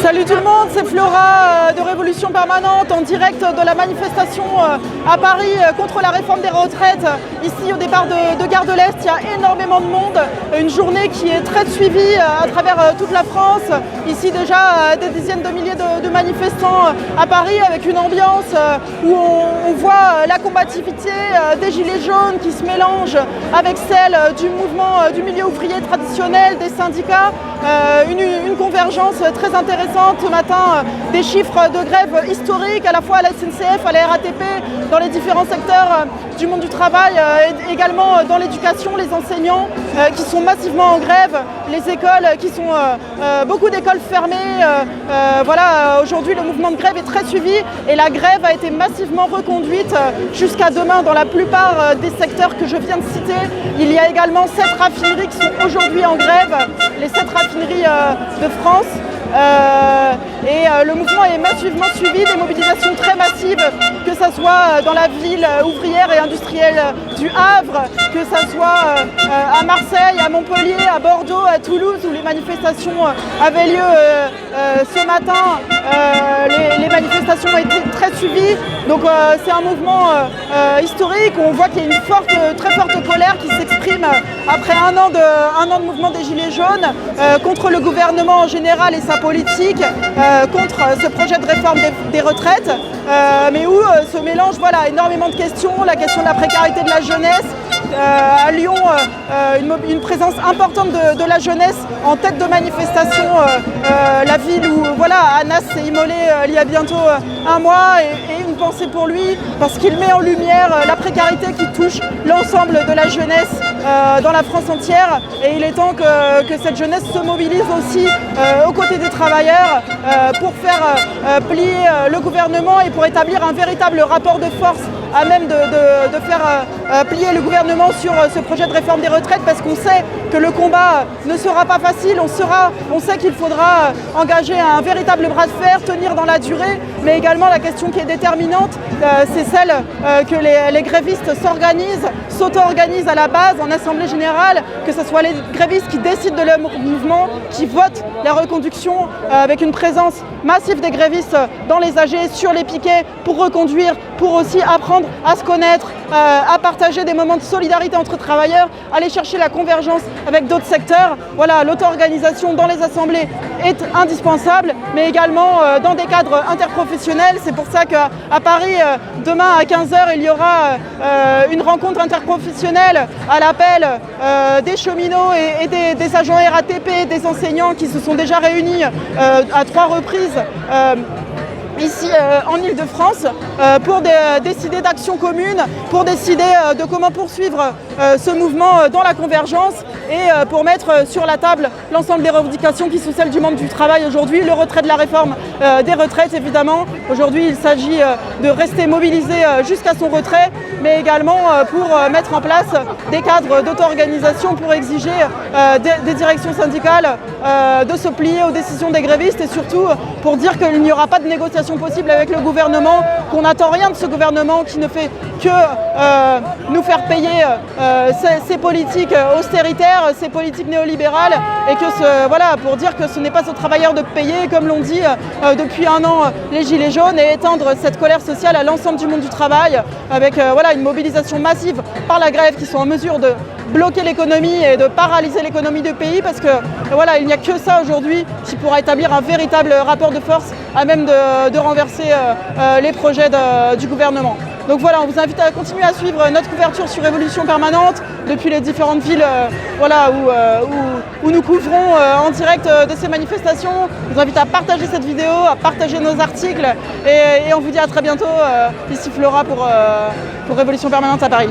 Salut tout le monde, c'est Flora de Révolution Permanente en direct de la manifestation à Paris contre la réforme des retraites. Ici au départ de Gare de l'Est, il y a énormément de monde. Une journée qui est très suivie à travers toute la France. Ici déjà des dizaines de milliers de manifestants à Paris avec une ambiance où on voit la combativité des gilets jaunes qui se mélangent avec celle du mouvement du milieu ouvrier traditionnel, des syndicats. Une convergence très intéressante ce matin, des chiffres de grève historiques à la fois à la SNCF, à la RATP, dans les différents secteurs du monde du travail, et également dans l'éducation, les enseignants qui sont massivement en grève, les écoles qui sont beaucoup d'écoles fermées. Voilà, aujourd'hui le mouvement de grève est très suivi et la grève a été massivement reconduite jusqu'à demain dans la plupart des secteurs que je viens de citer. Il y a également 7 raffineries qui sont aujourd'hui en grève, les 7 raffineries de France. Le mouvement est massivement suivi, des mobilisations très massives, que ce soit dans la ville ouvrière et industrielle du Havre, que ce soit à Marseille, à Montpellier, à Bordeaux, à Toulouse, où les manifestations avaient lieu ce matin. Les manifestations ont été très suivies, donc c'est un mouvement historique où on voit qu'il y a une très forte colère qui s'exprime après un an de mouvement des Gilets jaunes contre le gouvernement en général et sa politique, contre ce projet de réforme des retraites, mais où se mélangent énormément de questions, la question de la précarité de la jeunesse. À Lyon, une présence importante de la jeunesse en tête de manifestation, la ville où Anas s'est immolé il y a bientôt un mois, et une pensée pour lui parce qu'il met en lumière la précarité qui touche l'ensemble de la jeunesse dans la France entière, et il est temps que cette jeunesse se mobilise aussi aux côtés des travailleurs pour faire plier le gouvernement et pour établir un véritable rapport de force à même de faire plier le gouvernement sur ce projet de réforme des retraites, parce qu'on sait que le combat ne sera pas facile, on sait qu'il faudra engager un véritable bras de fer, tenir dans la durée, mais également la question qui est déterminante, c'est celle que les grévistes s'auto-organisent à la base, en assemblée générale, que ce soit les grévistes qui décident de leur mouvement, qui votent la reconduction, avec une présence massive des grévistes dans les AG, sur les piquets, pour reconduire, pour aussi apprendre à se connaître, à partager des moments de solidarité entre travailleurs, aller chercher la convergence avec d'autres secteurs. Voilà, l'auto-organisation dans les assemblées est indispensable, mais également dans des cadres interprofessionnels. C'est pour ça qu'à Paris, demain à 15 h, il y aura une rencontre interprofessionnelle à l'appel des cheminots et des agents RATP, des enseignants qui se sont déjà réunis à 3 reprises ici en Ile-de-France pour décider d'actions communes, pour décider de comment poursuivre ce mouvement dans la convergence et pour mettre sur la table l'ensemble des revendications qui sont celles du monde du travail aujourd'hui. Le retrait de la réforme des retraites, évidemment. Aujourd'hui, il s'agit de rester mobilisé jusqu'à son retrait, mais également pour mettre en place des cadres d'auto-organisation pour exiger des directions syndicales de se plier aux décisions des grévistes, et surtout pour dire qu'il n'y aura pas de négociation possible avec le gouvernement, qu'on n'attend rien de ce gouvernement qui ne fait que nous faire payer ces politiques austéritaires, ces politiques néolibérales, et que pour dire que ce n'est pas aux travailleurs de payer, comme l'ont dit depuis un an les Gilets jaunes, et étendre cette colère sociale à l'ensemble du monde du travail, avec une mobilisation massive par la grève, qui sont en mesure de bloquer l'économie et de paralyser l'économie du pays, parce que il n'y a que ça aujourd'hui qui pourra établir un véritable rapport de force à même de renverser les projets du gouvernement. Donc voilà, on vous invite à continuer à suivre notre couverture sur Révolution Permanente depuis les différentes villes où nous couvrons en direct de ces manifestations. On vous invite à partager cette vidéo, à partager nos articles, et on vous dit à très bientôt. Ici Flora pour Révolution Permanente à Paris.